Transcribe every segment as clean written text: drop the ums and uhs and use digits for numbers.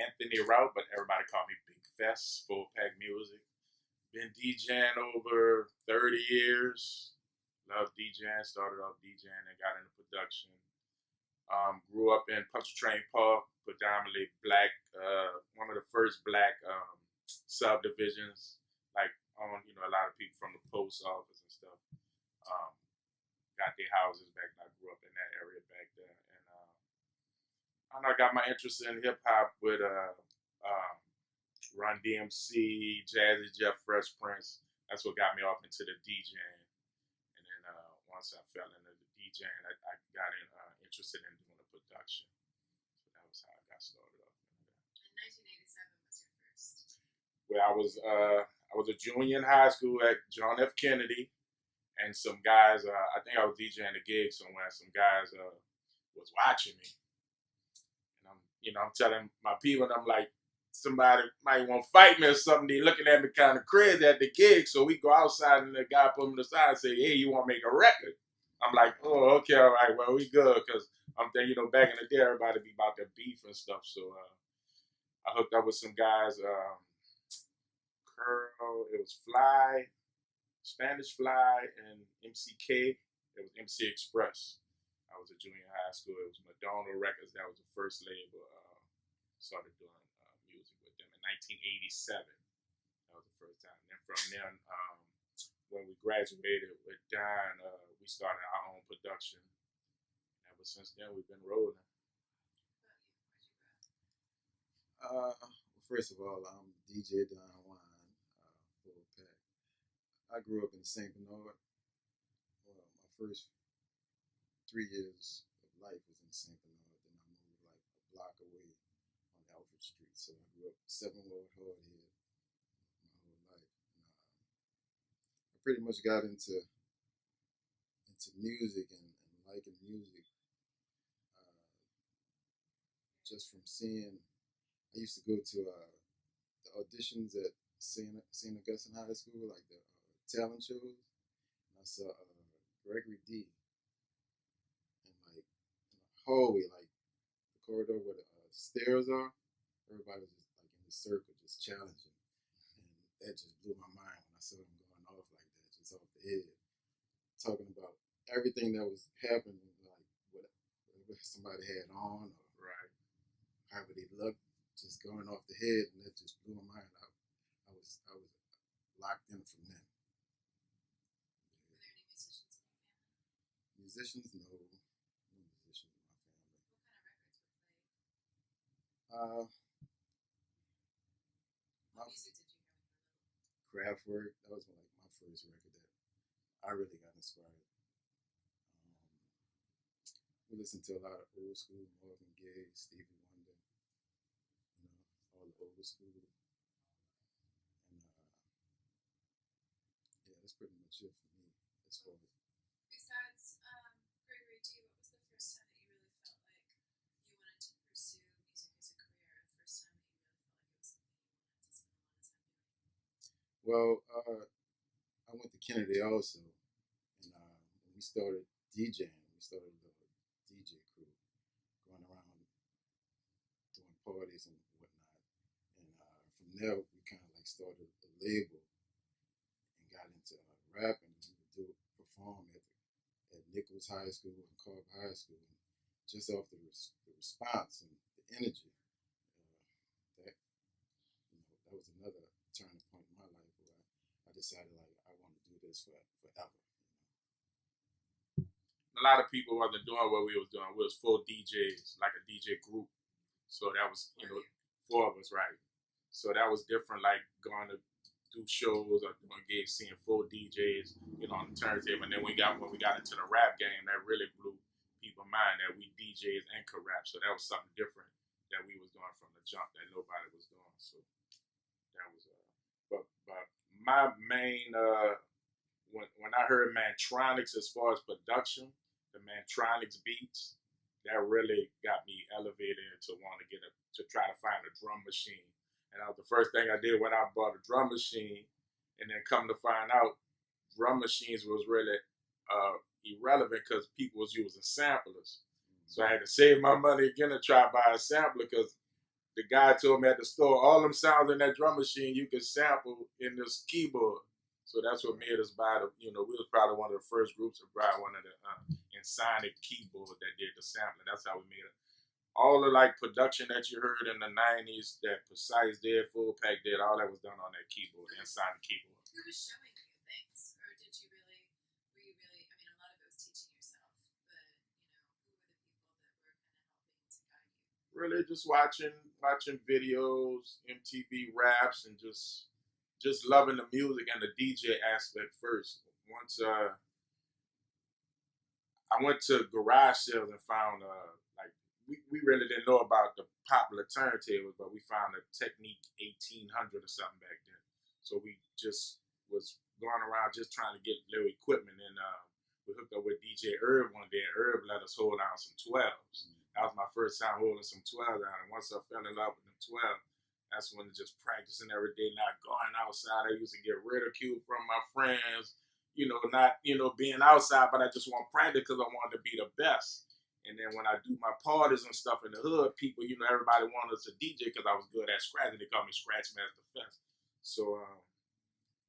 Anthony Route, but everybody called me Big Fess, Full Pack Music. Been DJing over 30 years. Love DJing, started off DJing and got into production. Grew up in Ponchartrain Park, predominantly black, one of the first black subdivisions, like on, a lot of people from the post office and stuff. Um, got their houses back. I grew up in that area back there. And I got my interest in hip hop with Run DMC, Jazzy Jeff, Fresh Prince. That's what got me off into the DJing. And then once I fell into the DJing, I got interested in doing the production. So that was how I got started off. In 1987 was your first. Well, I was a junior in high school at John F. Kennedy, and some guys. I think I was DJing a gig somewhere. Some guys was watching me, and I'm telling my people, and I'm like, somebody might want to fight me or something. They looking at me kind of crazy at the gig. So we go outside and the guy put me aside and say, hey, you want to make a record? I'm like, oh, okay, all right, well, we good. Because I'm thinking, back in the day, everybody be about their beef and stuff. So I hooked up with some guys. Curl, it was Fly, Spanish Fly, and MCK. It was MC Express. I was a junior in high school. It was Madonna Records. That was the first label. Started doing music with them in 1987. That was the first time. And then from then, when we graduated with Don, we started our own production. Ever since then, we've been rolling. First of all, I'm DJ Don Juan, Full Pack. I grew up in St. Bernard. My first 3 years of life was in St. Bernard. Then I moved like a block away on Alfred Street. So I grew up 7 Ward Hard here my whole life. And, I pretty much got into music and liking music just from seeing. I used to go to the auditions at St. Augustine High School, like the talent shows. And I saw Gregory D. And like in the hallway, like the corridor where the stairs are, everybody was just like in the circle, just challenging. And that just blew my mind when I saw him going off like that, just off the head, talking about everything that was happening, like whatever somebody had on, or Right. however they looked, just going off the head, and that just blew my mind. I was locked in from then. Were there any musicians in your family? Musicians? No musicians in my family. What kind of records were played? My What music did you hear when you were little? Kraftwerk, that was like my first record that I really got inspired. We listened to a lot of old school, Marvin Gaye, Stevie Wonder, all the old school. And yeah, that's pretty much it for me as far as. Besides Gregory D, what was the first time that you really felt like you wanted to pursue music as a career? The first time that you really felt like it was something you wanted to spend a lot of time doing? Well, I went to Kennedy also, and when we started DJing, we started the DJ crew, going around doing parties and whatnot. And from there, we kind of like started a label and got into rapping. We would perform at Nichols High School and Cobb High School. And just off the response and the energy, that was another turning point in my life where I decided like I want to do this forever. A lot of people wasn't doing what we was doing. We was full DJs, like a DJ group. So that was, 4 of us, right? So that was different, like going to do shows or doing gigs, seeing full DJs, on the turntable. And then when we got into the rap game, that really blew people's mind that we DJs and could rap. So that was something different that we was doing from the jump that nobody was doing. So that was, but my main, when I heard Mantronics as far as production, the Mantronics beats, that really got me elevated into wanting to try to find a drum machine. And that was the first thing I did when I bought a drum machine. And then come to find out, drum machines was really irrelevant because people was using samplers. So I had to save my money again to try to buy a sampler because the guy told me at the store, all them sounds in that drum machine you can sample in this keyboard. So that's what made us buy the, we was probably one of the first groups to buy one of the Insonic keyboards that did the sampling. That's how we made it. All the like production that you heard in the 90s, that Precise did, Full Pack did, all that was done on that keyboard, the Insonic keyboard. Who was showing you things? Or did you really, were you really, I mean, a lot of it was teaching yourself, but, who were the people that were kind of helping to guide you? Really just watching videos, MTV raps, and just loving the music and the DJ aspect first. Once I went to garage sales and found we really didn't know about the popular turntables, but we found a Technique 1800 or something back then. So we just was going around just trying to get little equipment, and we hooked up with DJ Irv one day, and Irv let us hold down some 12s. That was my first time holding some 12 down, and once I fell in love with them 12, that's when just practicing every day, not going outside. I used to get ridiculed from my friends, not being outside, but I just want to practice because I wanted to be the best. And then when I do my parties and stuff in the hood, people, everybody wanted us to DJ because I was good at scratching. They called me Scratch Master Fess. So,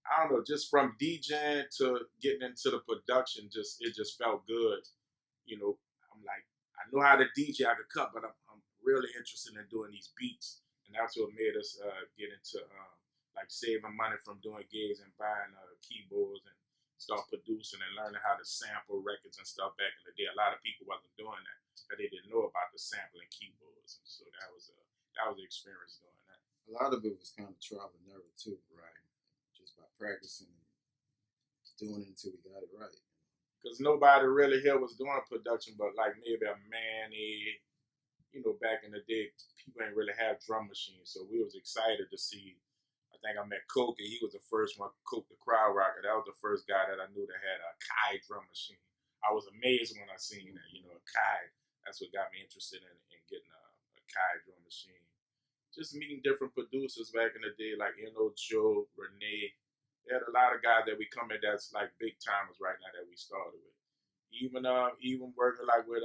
I don't know, just from DJing to getting into the production, it just felt good. I'm like, I know how to DJ, I could cut, but I'm really interested in doing these beats. And that's what made us get into saving money from doing gigs and buying keyboards and start producing and learning how to sample records and stuff back in the day. A lot of people wasn't doing that because they didn't know about the sampling keyboards. And so that was the experience doing that. A lot of it was kind of trial and error too, right? Just by practicing and doing it until we got it right. Because nobody really here was doing production, but like maybe a Manny, back in the day, people ain't really have drum machines. So we was excited to see. I think I met Coke, and he was the first one, Coke the Crowd Rocker. That was the first guy that I knew that had a Kai drum machine. I was amazed when I seen that, a Kai. That's what got me interested in getting a Kai drum machine. Just meeting different producers back in the day, like Joe, Renee. They had a lot of guys that we come in that's like big timers right now that we started with. Even working like with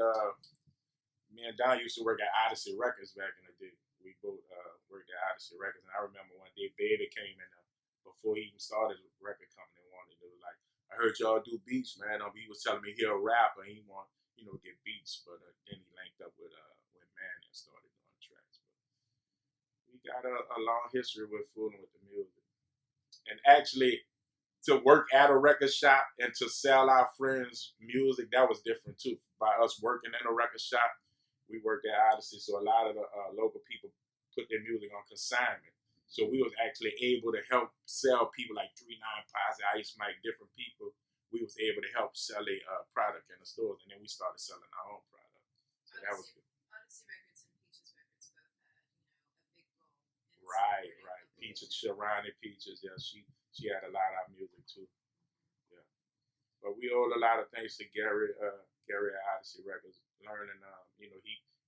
me and Don used to work at Odyssey Records back in the day. We both worked at Odyssey Records, and I remember one day Baby came in before he even started his record company. They were like, I heard y'all do beats, man. He was telling me he a rapper, and he want get beats, but then he linked up with Manny and started doing tracks. But we got a long history with fooling with the music, and actually to work at a record shop and to sell our friends music, that was different too. By us working in a record shop. We worked at Odyssey, so a lot of the local people put their music on consignment. So we was actually able to help sell people like 39 Posse, Ice Mike, different people. We was able to help sell a product in the stores, and then we started selling our own product. So that was good. Odyssey Records and Peaches Records both had, a big role. Right. Peaches, Sharani Peaches, yeah, she had a lot of our music too. Yeah. But we owe a lot of things to Gary at Odyssey Records, learning,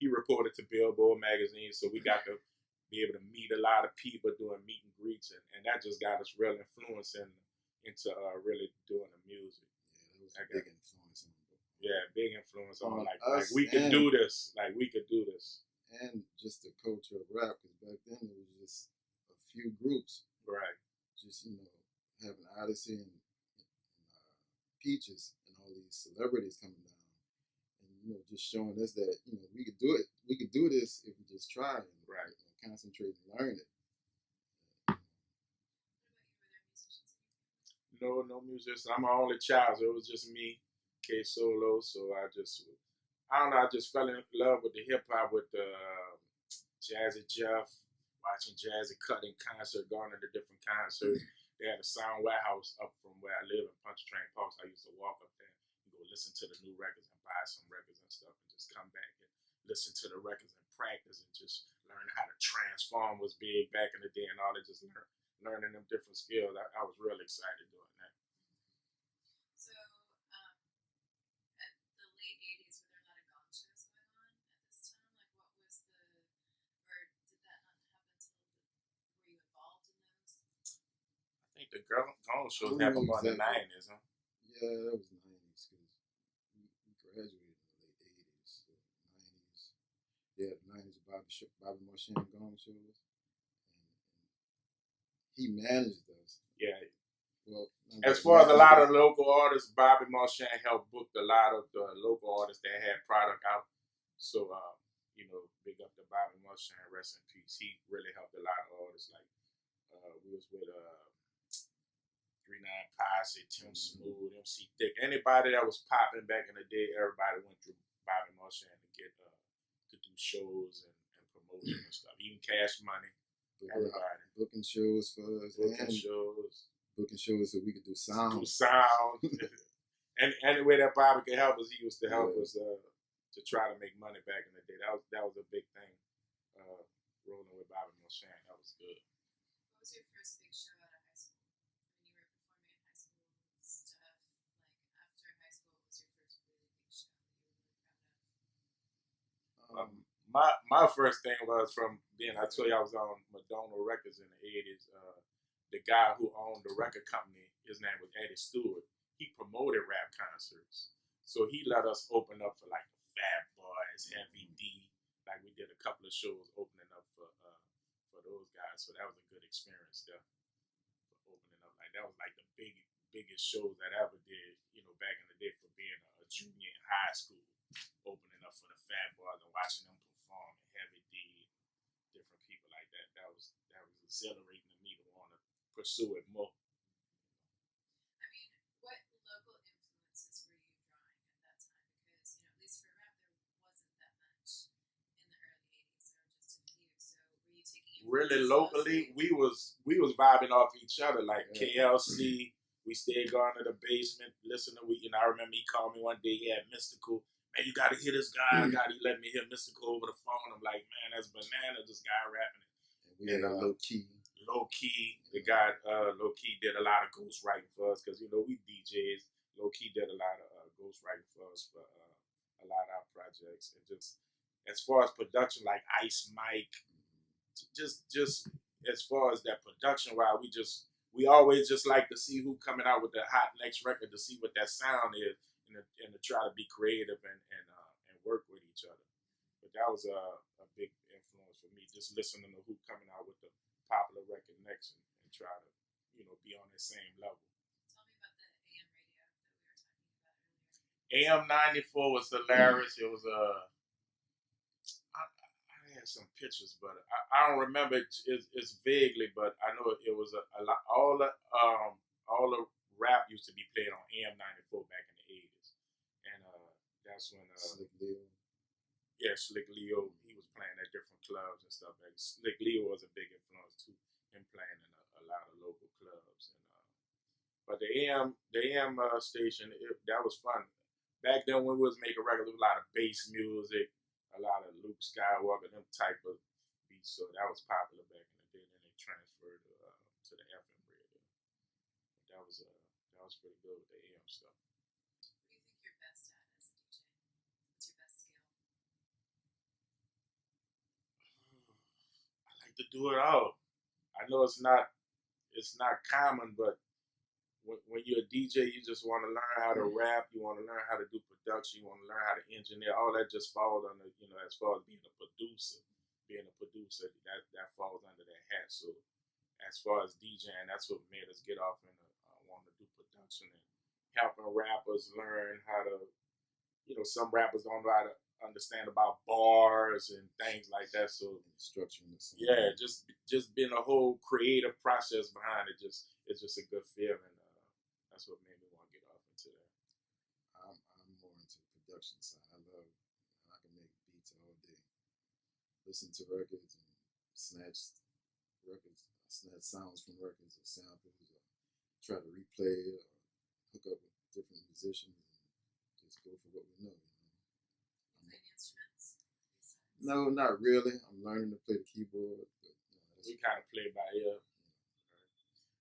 he reported to Billboard magazine, so we got to be able to meet a lot of people doing meet and greets, and that just got us real influence into really doing the music. Yeah, that was a big influence on me. Yeah, big influence on like us, we could do this, like we could do this. And just the culture of rap, because back then it was just a few groups. Right. Just, having Odyssey and Peaches and all these celebrities coming down. Just showing us that we could do it. We could do this if we just try and concentrate and learn it. No musicians. I'm my only child, so it was just me, K Solo. So I don't know. I just fell in love with the hip hop, with the Jazzy Jeff, watching Jazzy cut in concert, going to the different concerts. They had a sound warehouse up from where I live in Ponchartrain Park. So I used to walk up there and go listen to the new records and buy some records and stuff, and just come back and listen to the records and practice and just learn how to transform was big back in the day and all that. Just learning them different skills. I was really excited doing that. So, at the late 80s, were there a lot of Gong shows going on at this time? Like, what was or did that not happen until were you involved in those? I think the Gong shows happened more in the 90s, huh? Yeah, that was 90s, because we graduated in the late 80s. So 90s. Yeah, the 90s Bobby Marchan Gong shows, and he managed us. Yeah. Well, as far as a lot of local artists, Bobby Marchan helped book a lot of the local artists that had product out. So, big up to Bobby Marchan, rest in peace. He really helped a lot of artists. Like, we was with 39 Posse, Tim Smooth, MC Thick. Anybody that was popping back in the day, everybody went through Bobby Marchan to get to do shows and promotion and stuff. Even Cash Money. Everybody. Booking shows for us. Booking shows so we could do sound. And any way that Bobby could help us, he used to help us to try to make money back in the day. That was a big thing. Rolling with Bobby Marchan, that was good. What was your first big show out of high school? When you were performing in high school stuff, like after high school, what was your first really big show that you were really proud of? My first thing was from being, I told you I was on Madonna Records in the 80s. The guy who owned the record company, his name was Eddie Stewart. He promoted rap concerts. So he let us open up for like the Fat Boys, Heavy D. Like we did a couple of shows opening up for those guys. So that was a good experience there. For opening up. Like that was like the biggest shows that I ever did, back in the day for being a junior in high school. Opening up for the Fat Boys and watching them perform and Heavy D, different people like that. That was exhilarating to me to want to pursue it more. I mean, what local influences were you drawing at that time? Because, at least for rap, there wasn't that much in the early 80s. There were just a few. So were you taking really locally? We was vibing off each other, like KLC. We stayed going to the basement, listening. I remember he called me one day. He had Mystical. Man, you got to hear this guy. He let me hear Mystical over the phone. I'm like, man, that's banana. This guy rapping it. And we had a Low Key. The guy Low Key did a lot of ghost writing for us because we DJs. Low Key did a lot of ghost writing for us for a lot of our projects. And just as far as production, like Ice Mike, just as far as that production, we always just like to see who coming out with the hot next record to see what that sound is. And to try to be creative and work with each other. But that was a big influence for me, just listening to who coming out with the popular record next and try to, be on the same level. Tell me about the AM radio that we were talking about earlier. AM 94 was hilarious. It was I had some pictures, but I don't remember it. It's vaguely, but I know it was a lot. All the rap used to be played on AM 94 back in the 80s. And that's when Slick Leo. Yeah, Slick Leo, he was playing at different clubs and stuff. Like Slick Leo was a big influence too, him playing in a lot of local clubs. And but the AM station, that was fun. Back then when we was making records, there was a lot of bass music, a lot of Luke Skywalker, them type of beats. So that was popular back in the day. Then they transferred to the FM radio. That was pretty good with the AM stuff. What do you think you're best at as a DJ? What's your best skill? I like to do it all. I know it's not common, but when you're a DJ, you just want to learn how to rap. You want to learn how to do production. You want to learn how to engineer. All that just falls under, as far as being a producer. That falls under that hat. So as far as DJing, that's what made us get off into wanting to do production and helping rappers learn how to, some rappers don't know how to understand about bars and things like that. So structure. Yeah, just being a whole creative process behind it. It's just a good feeling. That's what made me want to get off into that. I'm more into the production side. I can make beats all day. Listen to records and snatch sounds from records or samples, or try to replay it, or hook up with different musicians and just go for what we know. You play instruments? No, not really. I'm learning to play the keyboard. But, we kind of play by ear.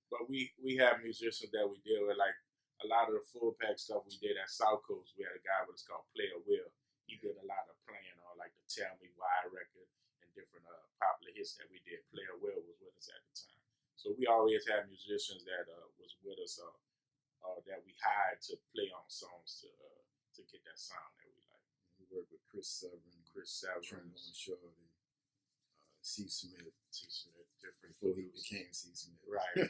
But we have musicians that we deal with, like a lot of the full pack stuff we did at South Coast. We had a guy with us called Player Will. He did a lot of playing on like the Tell Me Why record and different popular hits that we did. Player Will was with us at the time. So we always had musicians that was with us that we hired to play on songs to get that sound that we like. We worked with Chris Severin, Trombone Shorty, C. Smith. Different Before he producers. became C. Smith. Right. A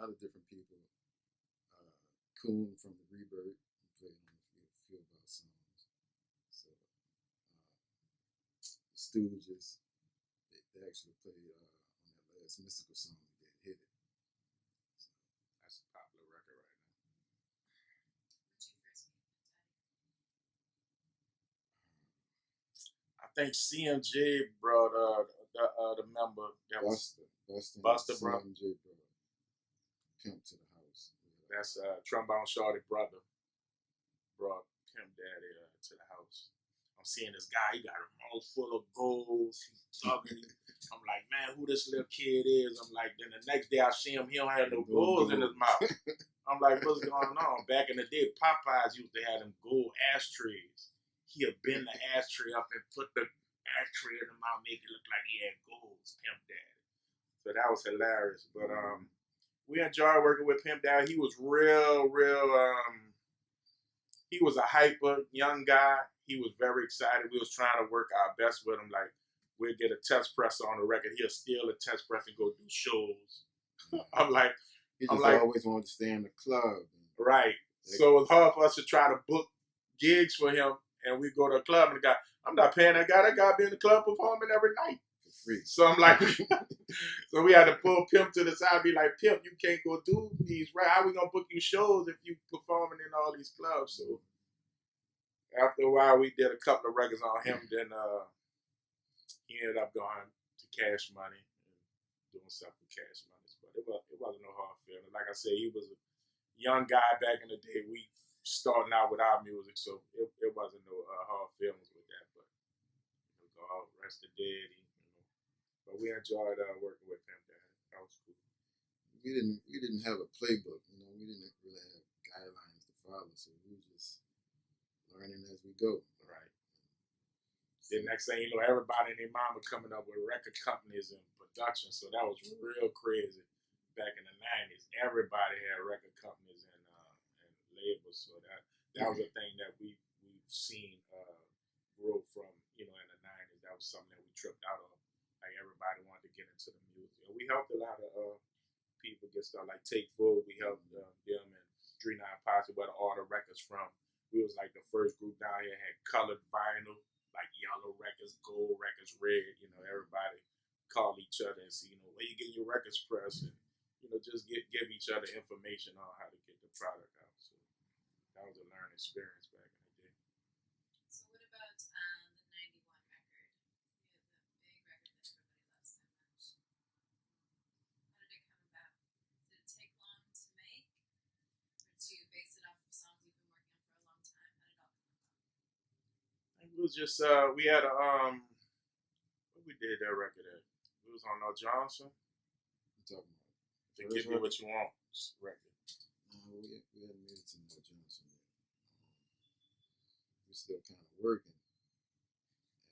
lot of different people. Coon from the Rebirth played on a few of our songs. So the Stooges, they actually played on that last Mystical song that they hit it. So That's a popular record right now. When did you first meet Pimp Daddy? I think CMJ brought the member that was Buster bro. CMJ brought Pimp to the house. That's Trombone Shorty brother brought Pimp Daddy to the house. I'm seeing this guy, he got a mouth full of goals. He's talking. I'm like, man, who this little kid is? I'm like, then the next day I see him, he don't have no goals in his mouth. I'm like, what's going on? Back in the day, Popeyes used to have them gold ashtrays. He'd bend the ashtray up and put the ashtray in the mouth, make it look like he had goals, Pimp Daddy. So that was hilarious. But we enjoyed working with Pimp Daddy. He was real, he was a hyper young guy. He was very excited. We was trying to work our best with him. Like, we'd get a test presser on the record. He'll steal a test press and go do shows. I'm like, he just always wanted to stay in the club. Right. So it was hard for us to try to book gigs for him. And we go to a club and the guy, I'm not paying that guy. That guy be in the club performing every night. For free. So I'm like, so we had to pull Pimp to the side and be like, Pimp, you can't go do these, right? How we going to book you shows if you performing in all these clubs? So after a while, we did a couple of records on him. Then he ended up going to Cash Money and doing stuff with Cash Money. But it wasn't no hard feeling. Like I said, he was a young guy back in the day. We starting out with our music, so it wasn't no hard feelings with that. But God rest the dead. But we enjoyed working with him. That was cool. We didn't have a playbook. We didn't really have guidelines to follow, so we were just learning as we go. Right. Then next thing you know, everybody and their mama coming up with record companies and production. So that was real crazy. Back in the 90s, everybody had record companies and labels. So that was a thing that we've seen grow from, in the 90s. That was something that we tripped out on. Like, everybody wanted to get into the music. And we helped a lot of people get started. Like Take Full, we helped them and 39 Posse, where the order records from. We was like the first group down here, had colored vinyl, like yellow records, gold records, red. Everybody called each other and see, where you getting your records pressed, and just give each other information on how to get the product out. So that was a learning experience back in the day. So what about the 91 record? The big record that everybody loves so much. How did it come about? Did it take long to make? Or did you base it off of songs you've been working on for a long time? How did it all come about? It was just we had a what we did that record at? We was on Johnson. I'm talking about Give me what you want record. No, we hadn't made it to No Johnson yet. We're still kind of working,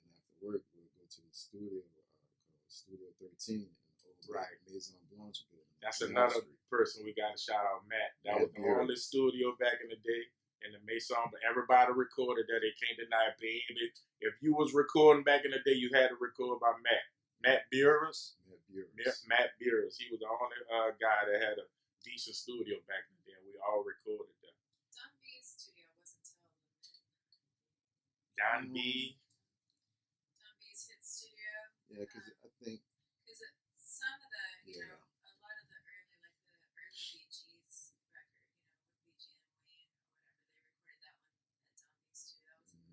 and after work we'll go to the studio called Studio 13 in the old Maison Blanche building. That's another person we got to shout out, Matt. That was the only studio back in the day in the Maison, but everybody recorded that. They can't deny it, baby. If you was recording back in the day, you had to record by Matt. Matt Beers. Matt Beers. He was the only guy that had a decent studio back in the day. We all recorded that. Don B's studio wasn't until the mid-90s. Don B. Don B's hit studio. Yeah, because I think. Because some of the, a lot of the early, like the early Bee Gees record, with BG and Wayne or whatever, they recorded that one at Don B's studio. That was in the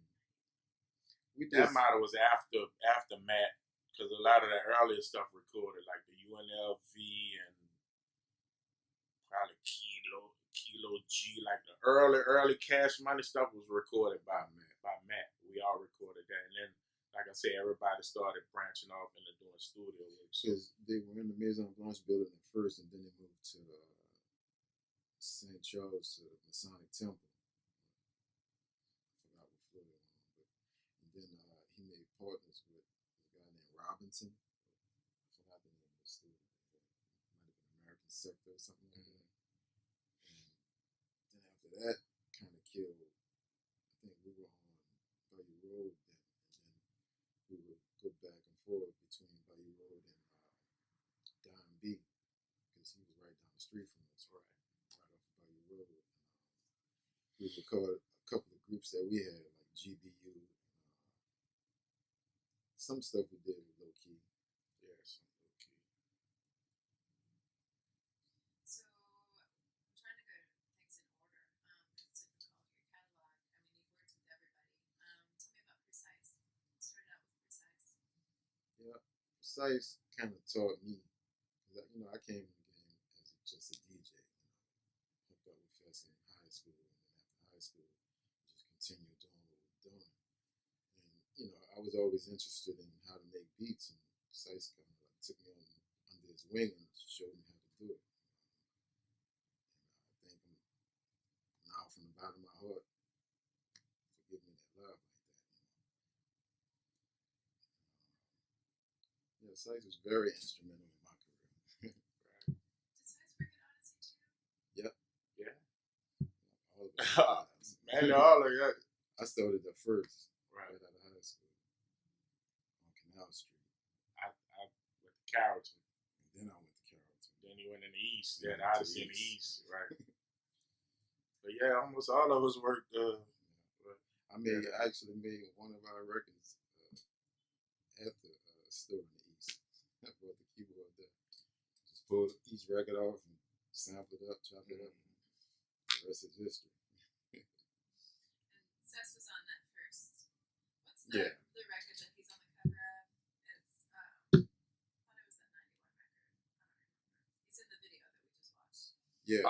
90s. That model was after Matt. Because a lot of the earlier stuff recorded, like the UNLV and probably Kilo G, like the early Cash Money stuff was recorded by Matt. We all recorded that. And then, like I said, everybody started branching off into doing studio work. Because they were in the Maison Blanche building at first, and then they moved to St. Charles, to the Masonic Temple. I forgot what floor they were on. And then he made partners with Robinson. I forgot the name of the studio. It might have been American Sector or something like that. And then after that, kind of killed. I think we were on Buddy Road then, and then we would go back forth between Bayou Road and Don B, because he was right down the street from us, right off of Bayou Road. We recorded a couple of groups that we had, like GBU. Some stuff we did with low key. Yeah, some low key. So I'm trying to go things in order. It's difficult. Your catalog. I mean, you've worked with everybody. Tell me about Precise. Started out with Precise. Yeah, Precise kind of taught me, because I came in the game as just a DJ. Hooked up with Fess in high school, and then after high school, just continued doing what we're doing. And I was always interested in how to make beats, and Precise kind of like took me under his wing and showed me how to do it. And I thank him now from the bottom of my heart for giving me that love like that. Yeah, Precise was very instrumental in my career. Did Spice work at Odyssey too? Yep. Yeah. All of it. Man, all of that. I started there first, Right. right out of high school, on Canal Street. I went to Carrollton. And then I went to Carrollton. Then he went in the East. Yeah, Yeah, the to Odyssey the in the East. East. Right. But yeah, almost all of us worked. I actually made one of our records at the store in the East. I brought the keyboard there. Just pulled each record off and sampled it up, chopped it up. The rest is history. And Cess was on that first. What's the record that he's on the cover of? It's I thought it was that 91 record. I don't remember. He's in the video that we just watched. Yeah.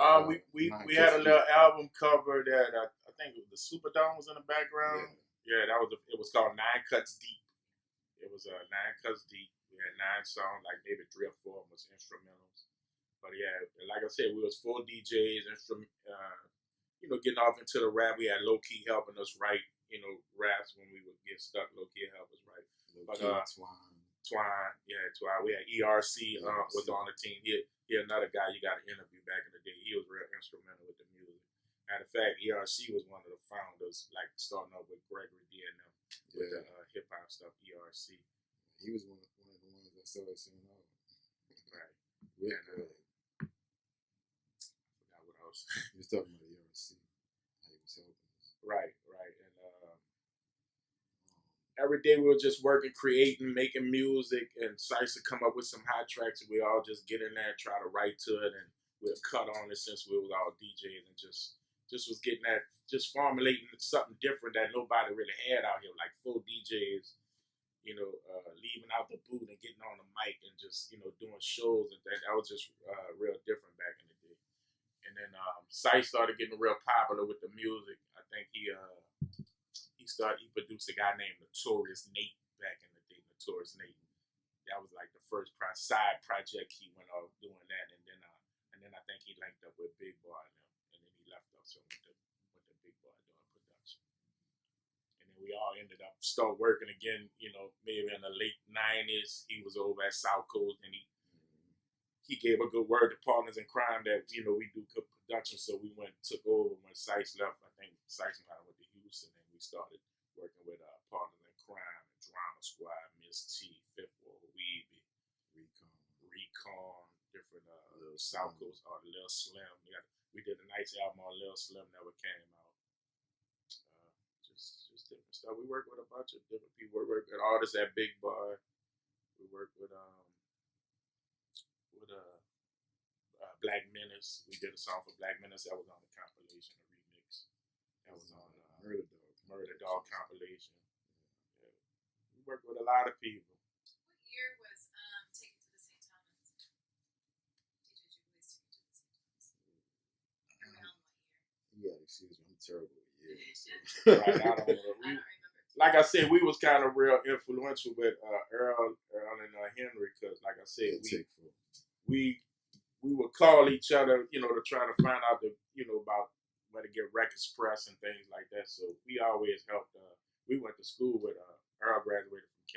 We had a little album cover that I think it was the Superdome was in the background. Yeah, it was called 9 Cuts Deep. It was 9 Cuts Deep. We had 9 songs, like maybe 3 or 4 was instrumentals. But yeah, like I said, we was 4 DJs, getting off into the rap. We had Low Key helping us write, raps when we would get stuck. Low Key help us write. Twine. We had ERC was on the team. He another guy you got to interview back in the day. He was real instrumental with the music. Matter of fact, ERC was one of the founders, like starting up with Gregory D and them with the hip hop stuff. ERC. He was one of the ones that started singing all. Right. I forgot what else. He was talking about ERC. How he was helping us. Right. And every day we were just working, creating, making music, and Sice would come up with some hot tracks, and we all just get in there and try to write to it, and we'll cut on it since we was all DJs, and just was getting that, just formulating something different that nobody really had out here, like full DJs, leaving out the booth and getting on the mic and just, doing shows, and that was just real different back in the day. And then Sice started getting real popular with the music. I think he produced a guy named Notorious Nate back in the day. Notorious Nate. That was like the first side project he went off doing that, and then I think he linked up with Big Boy and then he left us with the Big Boy doing production. And then we all ended up start working again. Maybe in the late '90s, he was over at South Coast, and he gave a good word to Partners in Crime that we do good production. So we took over when Sice left. I think Sice went to Houston, and we started working with Partners in Crime, Drama Squad, Miss T, Fifth Ward Weebie, Recon, different South Coast, Lil Slim. We did a nice album on Lil Slim, never came out. Just different stuff. We work with a bunch of different people. We work with artists at Big Boy. We work with Black Menace. We did a song for Black Menace that was on the compilation, a remix. That was on Murder Dog compilation. Yeah. We work with a lot of people. What year was Taken to the St. Thomas? DJ Jubilee's Taken to the St. Thomas. Around what year? Yeah, excuse me, I'm terrible with years. Right, I don't remember. Like I said, we was kind of real influential with Earl and Henry, because like I said, we would call each other, to try to find out about where to get records pressed and things like that. So we always helped. We went to school with Earl graduated from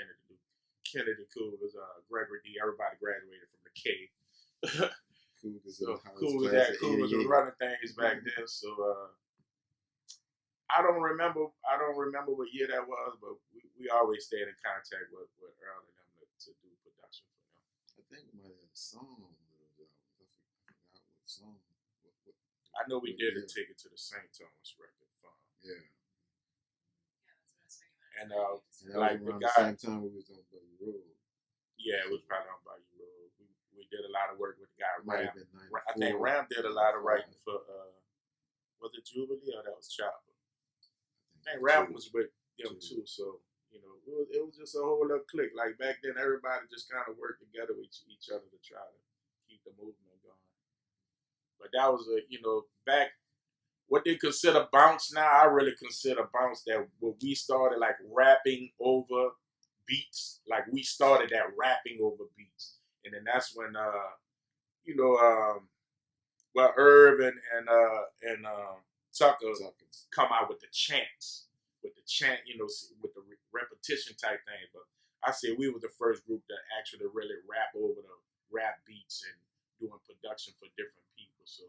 Kennedy Cougars, Gregory D. Everybody graduated from the K. Cougars was running things back then. So I don't remember what year that was, but we always stayed in contact with Earl and them production for them. I think we might have a song on those albums. I forgot what song. What, I know we did yeah. a Take It to the St. Thomas record from. Yeah. And And that like was the around guy, the same time we was on Buddy Road. yeah, it was probably on Bayou Road. We did a lot of work with the guy It might Ram. have been I think 94, Ram did a lot of 95. writing for was it Jubilee or that was Chopper? I think Ram was with them too, so you know it was just a whole other clique. Like back then, everybody just kind of worked together with each other to try to keep the movement going. But that was back what they consider bounce now. I really consider bounce that when we started like rapping over beats, like we started that rapping over beats, and then that's when Irv and Tucker come out with the chants, with the repetition type thing. But I say we were the first group that actually really rap over the rap beats and doing production for different people. So,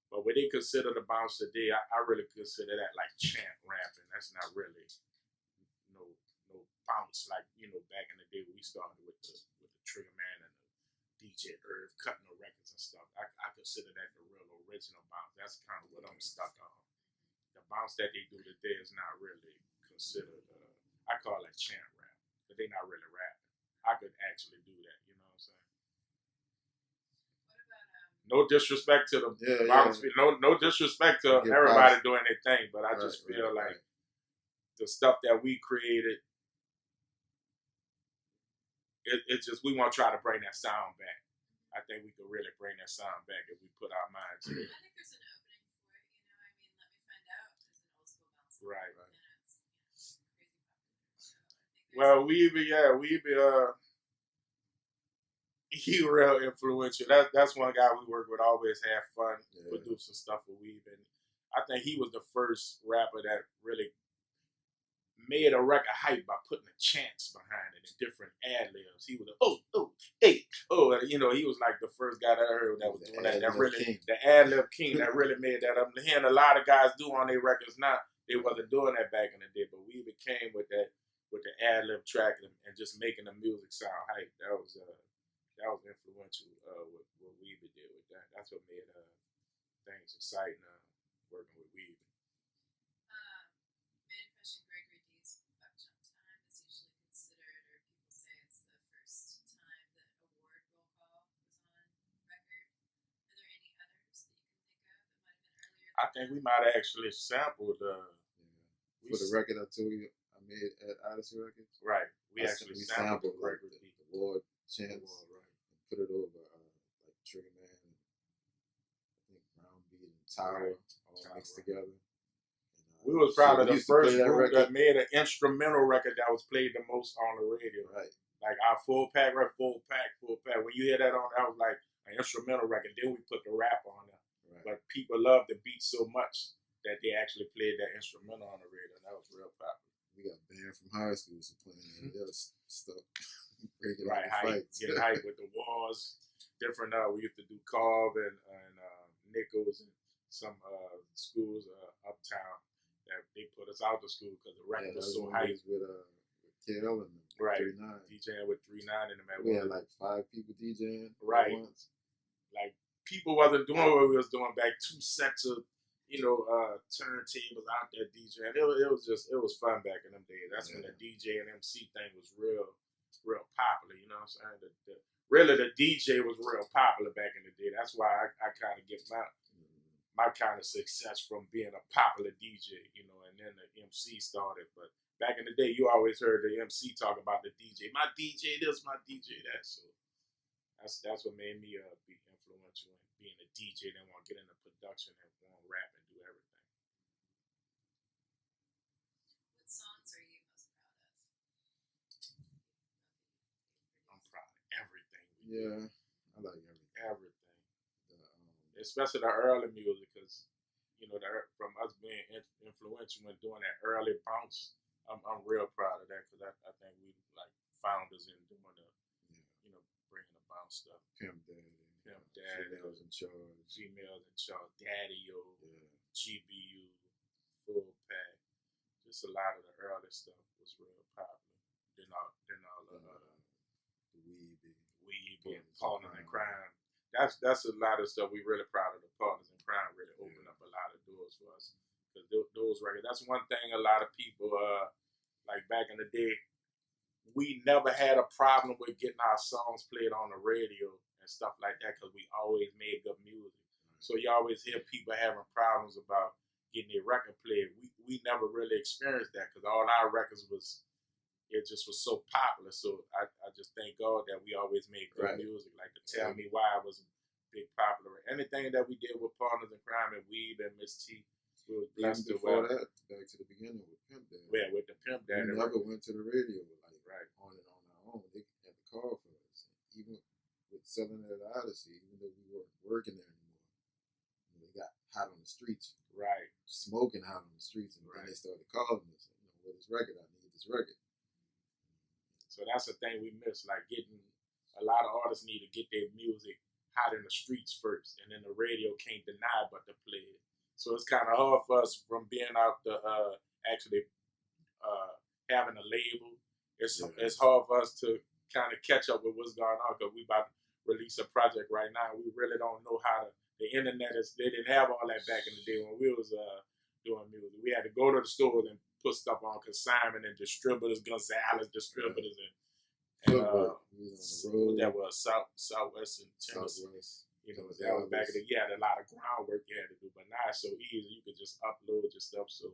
but what they consider the bounce today, I really consider that like chant rapping. That's not really no bounce like back in the day when we started with the Trigger Man and the DJ Irv cutting the records and stuff. I consider that the real original bounce. That's kind of what I'm stuck on. The bounce that they do today is not really considered. I call it chant rap, but they're not really rapping. I could actually do that. You know what I'm saying? What about No disrespect to the bounce. Yeah. No disrespect to everybody doing their thing, but I just feel like the stuff that we created. It's just we want to try to bring that sound back. I think we could really bring that sound back if we put our mind to it. I think there's an opening for it. I mean, let me find out. There's an old school bounce. Right. And it's crazy popular. So I think Well, Weebie, he real influential. That's one guy we work with. Always have fun producing stuff with Weebie. And I think he was the first rapper that really made a record hype by putting a chants behind it and different ad libs. He was he was like the first guy that I heard that was doing that. That really the ad lib king that really made that up. Hearing a lot of guys do on their records now, they wasn't doing that back in the day. But we became with the ad lib track and just making the music sound hype. That was influential. What Weebie did with that. That's what made things exciting. Working with Weebie. Manifesting Gregory D's Buck Jump Time is usually considered, or people say it's the first time that a Ward Will Hall was on record. Are there any others that you can think of that might have been earlier? I think we might have actually sampled for the record I told you I made at Odyssey Records. Right. We actually sampled Gregory D. The Ward chants, right, and put it over like Trigger Man, and I think Brown Beat and Tower all mixed together. We was probably the first group that made an instrumental record that was played the most on the radio. Right. Like our full pack. When you hear that on, that was like an instrumental record. Then we put the rap on there. Right. But people loved the beat so much that they actually played that instrumental on the radio. That was real popular. We got banned from high school so playing that stuff. Breaking right, getting hype with the walls. Different. We used to do Carve and Nichols and some schools uptown. That they put us out of school because the record was so hype. With KL and them. Right. 39. DJing with 39 in them. We had like 5 people DJing. Right. At once. Like people wasn't doing what we was doing back. 2 sets of turntables out there DJing. It was fun back in them days. That's when the DJ and MC thing was real popular. You know what I'm saying? Really the DJ was real popular back in the day. That's why I kind of get my kind of success from being a popular DJ, and then the MC started. But back in the day, you always heard the MC talk about the DJ. My DJ this, my DJ that. So that's what made me be influential in being a DJ and want to get into production and want to rap and do everything. What songs are you most proud of? I'm proud of everything. Yeah, I like everything. Everything. Especially the early music, because from us being influential and doing that early bounce, I'm real proud of that because I think we like founders in doing bringing the bounce stuff. Pimp Daddy, Females in Charge, Daddy-O, GBU, Full Pack. Just a lot of the early stuff was real popular. Then all Weebie and Partners in Crime. That's a lot of stuff we really proud of. The Partners in Crime really opened up a lot of doors for us. Because those records, that's one thing a lot of people, like back in the day, we never had a problem with getting our songs played on the radio and stuff like that because we always made good music. So you always hear people having problems about getting their record played. We never really experienced that because all our records it just was so popular. So I just thank God that we always made good music. Like to Tell Me Why was big popular. Anything that we did with Partners in Crime and Weeb and Miss T, we were blessed to before that, back to the beginning with Pimp Daddy. Yeah, with the Pimp Daddy. We never went to the radio on and on our own. They had to call for us. Even with Southern at the Odyssey, even though we weren't working there anymore, they got hot on the streets. Right. Smoking hot on the streets. And then they started calling us. With this record, I need this record. So that's the thing we miss, like getting a lot of artists need to get their music hot in the streets first, and then the radio can't deny but to play it. So it's kind of hard for us from being out to actually having a label. It's hard for us to kind of catch up with what's going on because we about to release a project right now. We really don't know how the internet is. They didn't have all that back in the day when we was doing music. We had to go to the stores and put stuff on consignment and distributors, Gonzalez distributors, and that was Southwest and Tennessee. That was back in the day. You had a lot of groundwork you had to do, but now it's so easy. You could just upload your stuff. So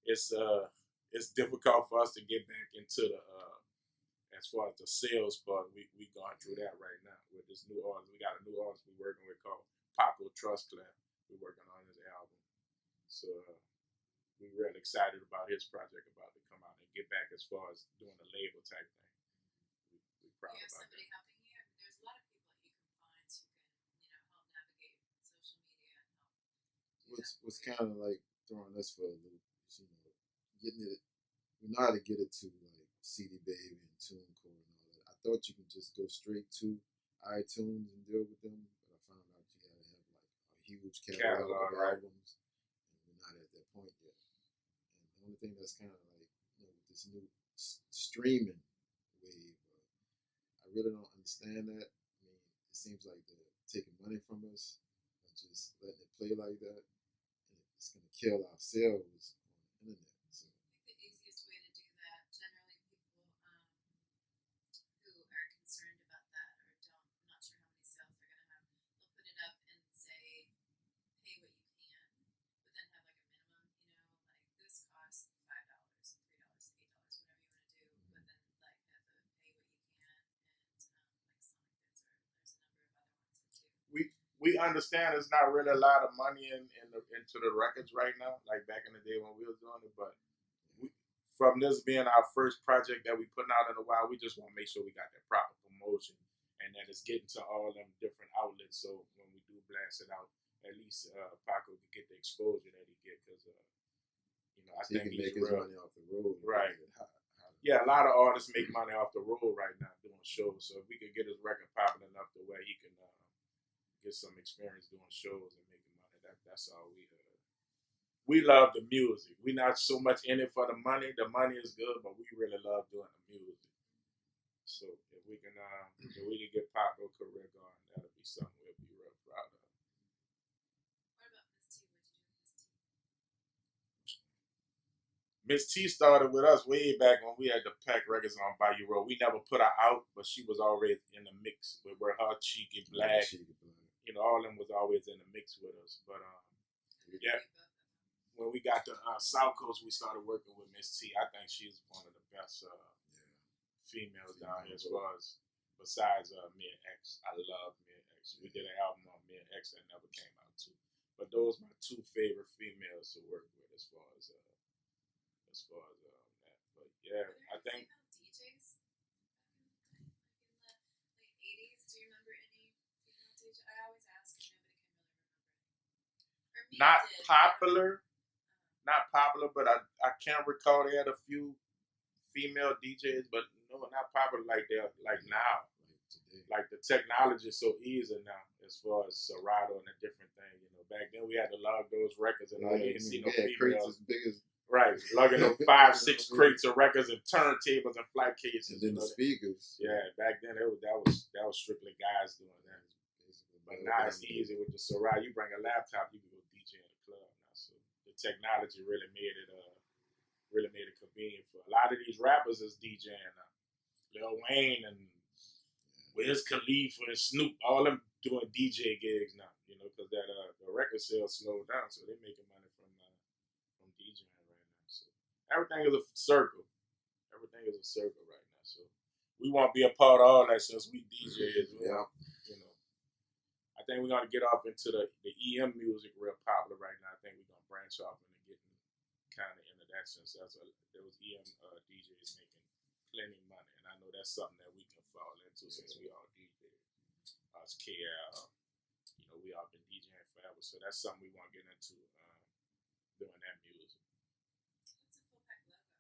it's difficult for us to get back into the as far as the sales part. We going through that right now with this new artist. We got a new artist we're working with called Paco Trustclair. We're working on his album. So we're really excited about his project about to come out and get back as far as doing a label type thing. We're proud about somebody that. helping you? I mean, there's a lot of people that you can find who can, help navigate social media and help. What's kind of like throwing us for a loop, getting it. We know how to get it to like CD Baby and TuneCore and all that. I thought you could just go straight to iTunes and deal with them, but I found out you had to have like a huge catalog of albums, and we're not at that point yet. And the only thing that's kind of like with this new streaming wave, I really don't understand that. I mean, it seems like they're taking money from us and just letting it play like that, and it's going to kill our sales on the internet. So I think the easiest way to do that, generally people who are concerned about that or not sure how many sales they're going to have, they'll put it up and say, pay what you can, but then have like a minimum, like this costs $5, $3, $8, whatever you want to do, but then like have a pay what you can, and like Sonic Bits, or there's a number of other ones too. We understand there's not really a lot of money into the records right now, like back in the day when we was doing it. But from this being our first project that we putting out in a while, we just want to make sure we got that proper promotion and that it's getting to all them different outlets. So when we do blast it out, at least Paco can get the exposure that he get because I think he can make his money off the road. Right. Yeah, a lot of artists make money off the road right now doing shows. So if we could get his record popping enough to where he can get some experience doing shows and making money, that's all we love the music. We're not so much in it for the money. The money is good, but we really love doing the music. So if we can get Paco's career going, that'll be something we'll be real proud of. What about Miss T? What'd you do with Miss T? Miss T started with us way back when we had the Pack Records on Bayou Road. We never put her out, but she was always in the mix with her Cheeky Black. All of them was always in the mix with us. But when we got to South Coast, we started working with Miss T. I think she's one of the best females down here as far as besides me and X. I love me and X. We did an album on me and X that never came out too. But those are my two favorite females to work with as far as that. But yeah, I think. DJs in the late 80s. Do you remember any female DJs? I always ask and nobody can really remember any. Not popular, but I can't recall. They had a few female DJs, but no, not popular like now. Like the technology is so easy now as far as Serato and a different thing. Back then we had to log those records and all. You didn't see no females. As big as Right, lugging them 5, 6 crates of records and turntables and flight cases. And then the speakers. Yeah, back then that was strictly guys doing that. But now it's easy with the Syrah. You bring a laptop, you can go DJ in the club now. So the technology really made it convenient for a lot of these rappers is DJing now. Lil Wayne and Wiz Khalifa and Snoop, all them doing DJ gigs now. You know, because that the record sales slowed down, so they're making money from DJing right now. So everything is a circle. Everything is a circle right now. So we want to be a part of all that since we DJs. Yeah. You know, I think we're gonna get off into the EM music real popular right now. I think we're gonna branch off into getting kind of into that since those EM DJs making plenty of money, and I know that's something that we can fall into since we all DJ. Us KL, you know, we all been DJing forever, so that's something we want to get into doing that music. What's a full pack logo?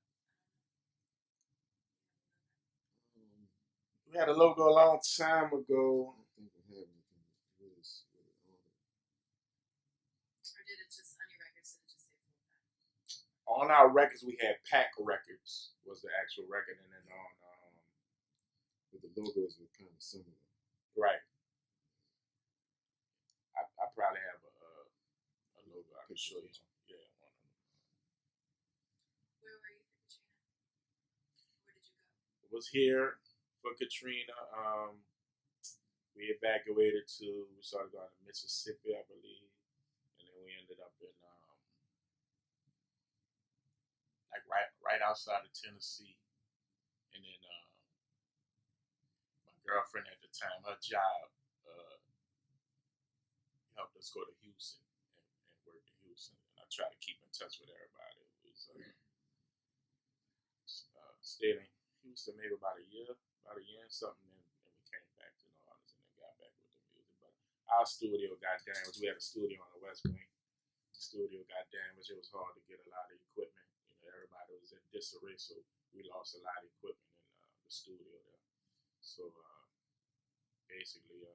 We had a logo a long time ago. I don't think we have anything really on it. Or did it just, on your records, did it just say full pack? On our records, we had Pack Records was the actual record, and then on But the logos were kind of similar. right. I probably have a logo I can show you. Yeah, one of them. Where were you for Katrina? Where did you go? Was here for Katrina. We evacuated we started going to Mississippi, I believe, and then we ended up in like right outside of Tennessee, and then my girlfriend at the time, her job helped us go to Houston and work in Houston. And I try to keep in touch with everybody. We stayed in Houston maybe about a year and something, and we came back to New Orleans and then got back with the music. But our studio got damaged. We had a studio on the West Wing. The studio got damaged. It was hard to get a lot of equipment. You know, everybody was in disarray, so we lost a lot of equipment in the studio there. So basically, when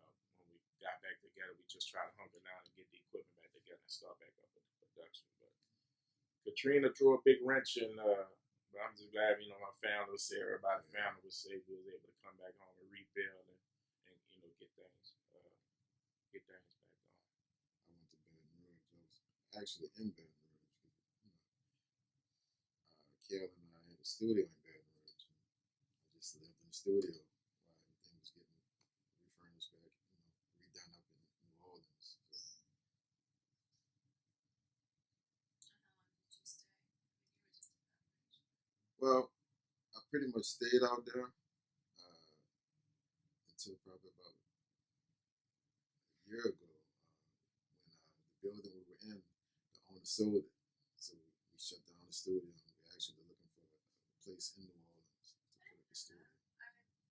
we got back together, we just tried to hunker down and get the equipment back together and start back up with the production. But Katrina threw a big wrench in. But I'm just glad, you know, my family would say, everybody family would say we was able to come back home and rebuild and you know, get things back on. I went to Baton Rouge. I was actually in Baton Rouge. Kel and I had a studio in Baton Rouge. I just lived in the studio while everything was getting refurnished back, redone up in New Orleans. So. And how long did you stay? I mean, you were just in Baton Rouge. Well, I pretty much stayed out there until probably about a year ago when the building we were in, the owner sold it. So we shut down the studio and we're actually looking for a place in New Orleans to put up the studio. I interviewed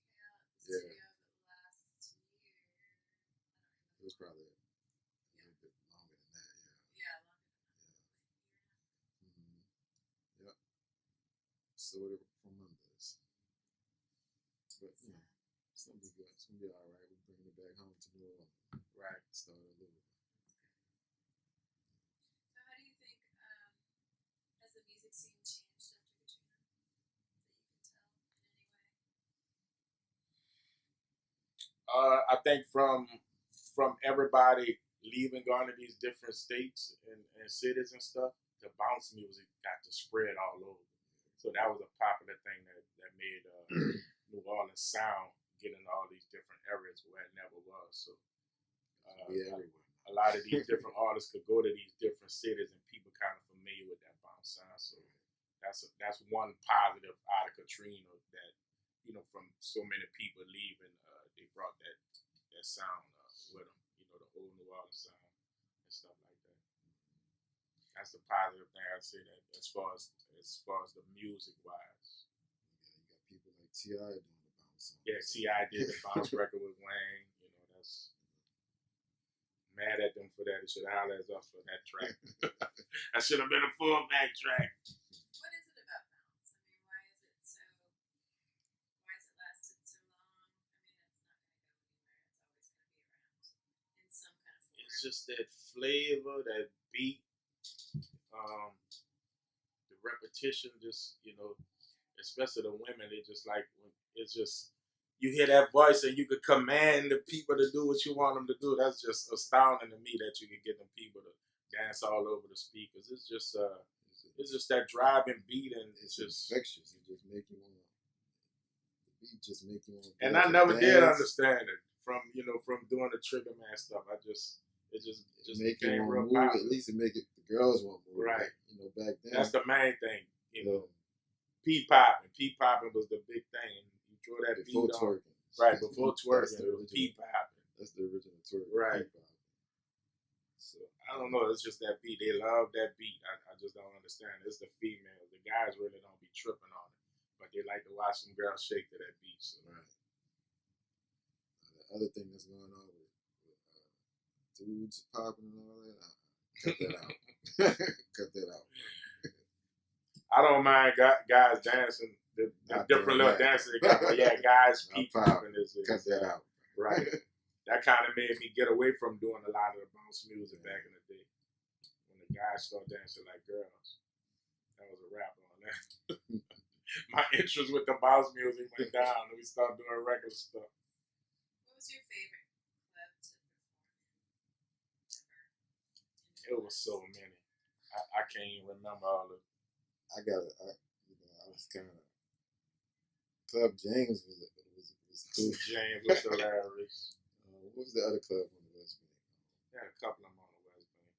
Kale at the Yeah. studio the last year. It was probably a little bit longer than that, yeah. Yeah, longer than that. Yep. Sort of from under us. But, it's gonna be good. It's gonna be all right. We're bringing it back home to New Orleans. Right. Start a little. So how do you think, has the music scene changed after Katrina? That you can tell in any way? I think from everybody leaving, going to these different states and cities and stuff, the bounce music got to spread all over. So that was a popular thing that made New Orleans sound, getting all these different areas where it never was. So Everywhere. a lot of these different artists could go to these different cities and people kind of familiar with that bounce sound. So that's one positive out of Katrina that, you know, from so many people leaving, they brought that sound with them. You know, the old New Orleans sound and stuff like that. That's the positive thing I'd say that as far as the music wise. Yeah, you got people like T.I. doing the bounce song. Yeah, T.I. did the bounce record with Wayne. You know, that's mad at them for that. They should have hollered at us for that track. That should have been a full back track. What is it about bounce? I mean, why has it lasted so long? I mean, it's not going to go anywhere. It's always going to be around in some kind of form. It's just that flavor, that beat. repetition, just especially the women, they just like it's just you hear that voice and you could command the people to do what you want them to do. That's just astounding to me that you can get them people to dance all over the speakers. It's just that driving beat, and it's just infectious. It just make you want to. The beat just make you want to. And I never did understand it from doing the Trigger Man stuff. It just make it became real move. popular. At least it make it the girls want more. Right. Back then. That's the main thing. P-popping was the big thing. You throw that before beat twerking. On. Right, before twerking, it was P-popping. That's the original twerking. Right. So, I don't know. It's just that beat. They love that beat. I just don't understand. It's the females. The guys really don't be tripping on it. But they like to watch some girls shake to that beat. So. Right. The other thing that's going on with dudes popping and all that, cut that out. Cut that out. I don't mind guys dancing, the different little dances they got, but yeah, guys popping is cut that out. Right. That kind of made me get away from doing a lot of the bounce music back in the day. When the guys start dancing like girls, that was a wrap on that. My interest with the bounce music went down, and we started doing regular stuff. What was your favorite club to perform in? It was so many. I can't even remember all of it. I was kind of Club James was cool. James was hilarious. What was the other club on the West Bank? They had a couple of them on the West Bank.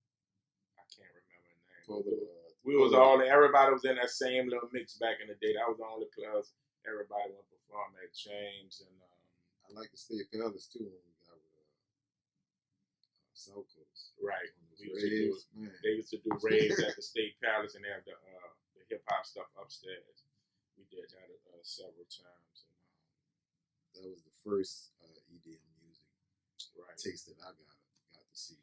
I can't remember the name. Everybody was in that same little mix back in the day. That was the only clubs everybody went to perform at. James and I like the State Palace too when we got with South Coast. Right. They used to do raves at the State Palace, and they have the hip hop stuff upstairs. We did that several times. And, that was the first EDM music taste that I got to see.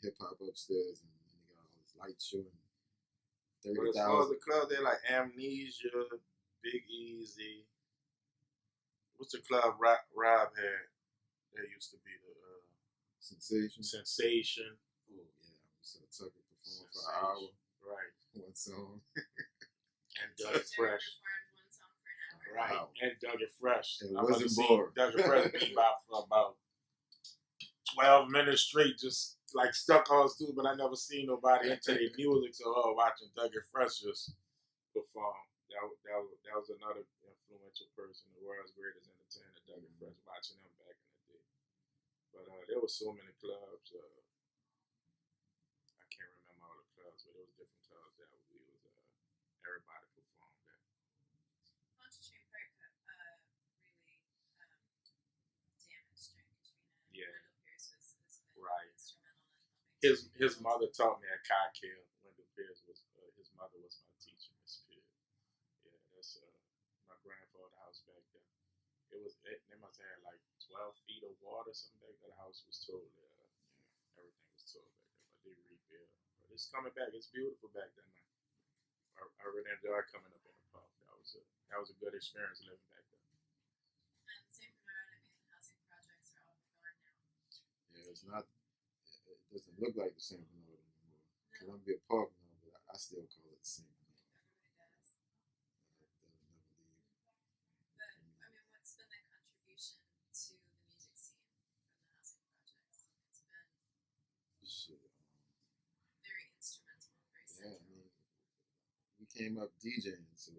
Hip hop upstairs, and then they got all this light show and 30,000. But as far as the club, they're like Amnesia, Big Easy. What's the club Rob had? That used to be the Sensation. Oh yeah, we saw Tucker perform for an hour. Right. One song. And Doug It Fresh. One song for an hour. Right. Wow. And Doug It Fresh. It wasn't bored. Doug It Fresh be about 12 minutes straight, just like stuck on his tube, but I never seen nobody into their music, so watching Doug It Fresh just perform. That was another influential person, the world's greatest entertainer, Doug It Fresh, watching him back in the day. But there was so many clubs. I can't remember all the clubs, but there was different clubs that everybody performed at. Ponchartrain Park really damaged during Katrina. Yeah. Wendell Pierce was Right. instrumental in helping. His mother taught me at Cocktail. Wendell Pierce was his mother was my teacher, Miss Pierce. Yeah, that's my grandfather's house back there. They must have had like 12 feet of water, something like that. The house was totally, everything was totally back there, but they rebuilt. But it's coming back. It's beautiful back there now. I really enjoyed coming up in the park. That was a good experience living back there. And St. Bernard, the housing projects are all gone now. Yeah, it's not. It doesn't look like the St. Bernard anymore. No. Columbia Park now, but I still call it the St. Bernard. What's been the contribution to the music scene from the housing projects? It's been very instrumental, very central. Yeah, we came up DJing, so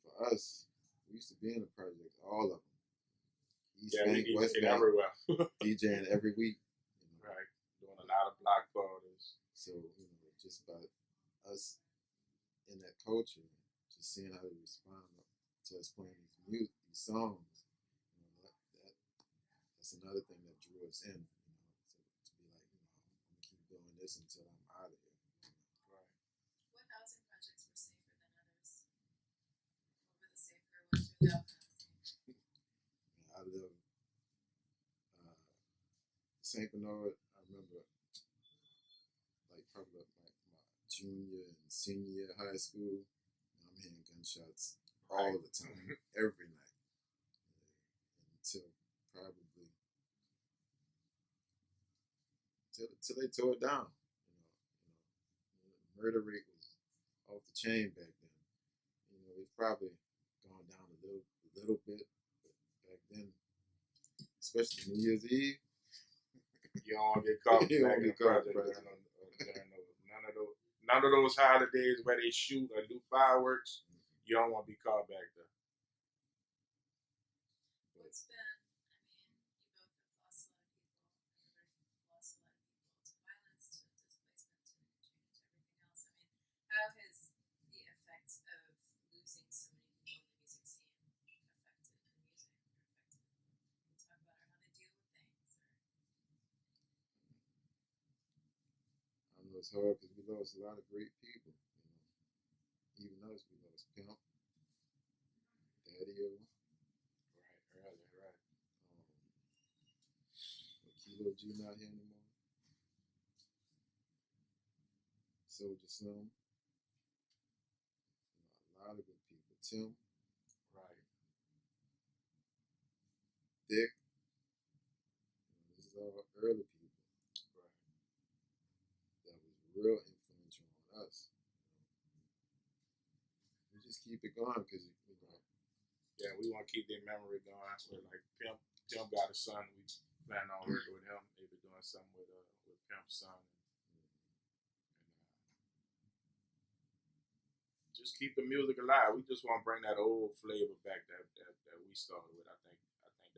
for us, we used to be in the projects, all of them. East Bank, West Bank, everywhere. DJing every week. Right, doing a lot of block parties. So just by us in that culture, just seeing how they respond to us playing these songs, that's another thing that drew us in. So to be like, I'm gonna keep doing this until I'm out of here. Right. What housing projects were safer than others? What were the safer ones without housing? I live St. Bernard. I remember like probably my junior and senior year of high school. I'm hearing gunshots all the time, every night, until probably till they tore it down. The murder rate was off the chain back then. You know, it's probably gone down a little bit, but back then, especially New Year's Eve, You don't want to get caught You don't back in get the caught project in the during none of those holidays where they shoot or do fireworks. You don't want to be caught back there. What's been, I mean, you both have lost a lot of people, everybody lost a lot of people to violence, to displacement, to injury, to everything else. I mean, how has the effect of losing so many people in the music scene affected the music, or affected people talk about, or how they deal with things, or I know it's hard because we lost a lot of great people. You know, even us, we lost Pimp, Daddy, Right. Kilo G not here anymore. Soldier Slim. A lot of good people. Tim, Right. Dick. This is all early people. Right. That was real influential on us. We just keep it going because, you know. Yeah, we want to keep their memory going. So like Pimp got a son. We plan on working with him. Maybe doing something with Pimp's son. And just keep the music alive. We just want to bring that old flavor back that we started with. I think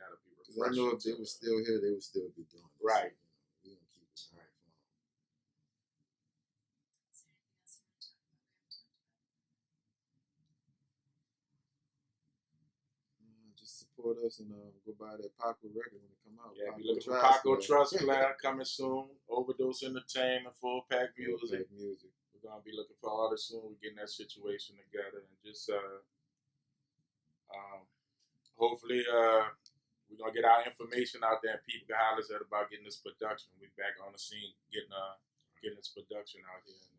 that'll be refreshing. Because I know if they were still here, they would still be doing this. Right. So, you know, we gonna keep it right for them. is there anything else you want to talk about? We haven't talked about. Just support us and go buy that Paco record when it come out. Yeah, Paco be looking for Trust Paco Club. Trust Club coming soon. Overdose Entertainment, full pack music. Full pack music. We're gonna be looking for artists soon. We're getting that situation together and just hopefully we're gonna get our information out there and people can holler at us about getting this production. We're back on the scene, getting this production out here. And,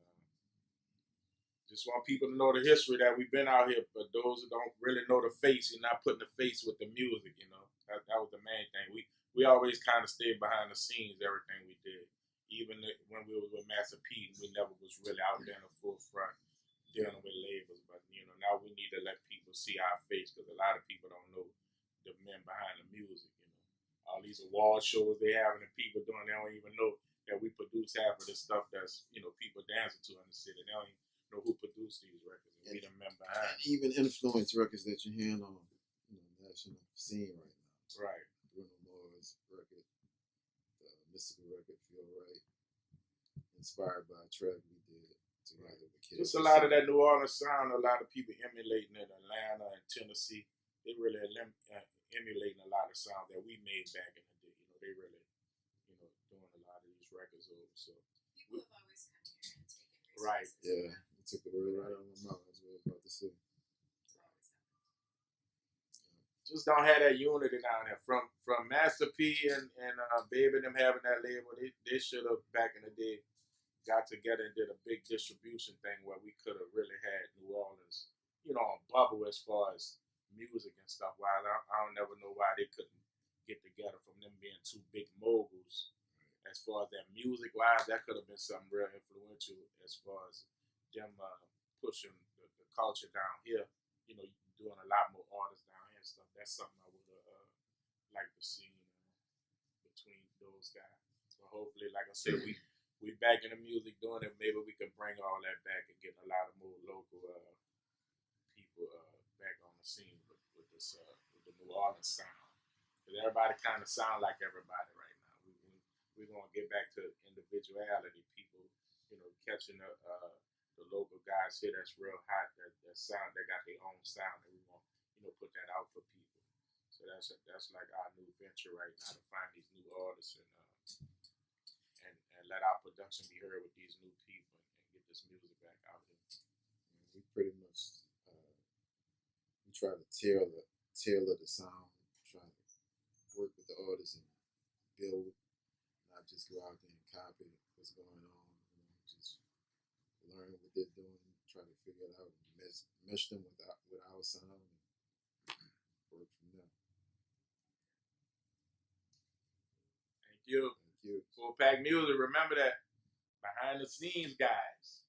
just want people to know the history that we've been out here. But those who don't really know the face, you're not putting the face with the music. You know, that was the main thing. We always kind of stayed behind the scenes. Everything we did, even when we was with Master P, we never was really out there in the full front dealing with labels. But you know, now we need to let people see our face because a lot of people don't know the men behind the music. You know, all these award shows they having and people doing, they don't even know that we produce half of the stuff that's people dancing to in the city. They don't even know who produced these records and we the men behind. And even influence records that you're hearing on national scene right now. Right. Bruno Mars record, the mystical record, Feel Right, inspired by a track we did together with kids. Just a lot of that New Orleans sound, a lot of people emulating it, Atlanta and Tennessee. They really emulating a lot of sound that we made back in the day. You know, they really, doing a lot of these records over. So People have always come here and taken resources. Right. Yeah, you took the word right out of my mouth. That's what I was about to say. Just don't have that unity down there. From Master P and Baby them having that label, they should have back in the day got together and did a big distribution thing where we could have really had New Orleans, on bubble as far as music and stuff. Why I don't never know why they couldn't get together from them being two big moguls. As far as that music wise, that could have been something real influential as far as them pushing the culture down here. Doing a lot more artists down here and stuff. That's something I would have liked to see between those guys. So hopefully, like I said, we back in the music doing it. Maybe we can bring all that back and get a lot of more local people back on the scene with this with the New Orleans sound. Because everybody kind of sound like everybody right now. We're gonna get back to individuality. People, catching the local guys here that's real hot, that sound, they got their own sound, and we want put that out for people. So that's like our new venture right now, to find these new artists and let our production be heard with these new people and get this music back out here. We pretty much we try to tailor the sound, try to work with the artists and build, not just go out there and copy what's going on. Just learn what they're doing, try to figure it out, and mesh them with our sound, and work from there. Thank you. Thank you. Full Pack Music. Remember that behind the scenes guys.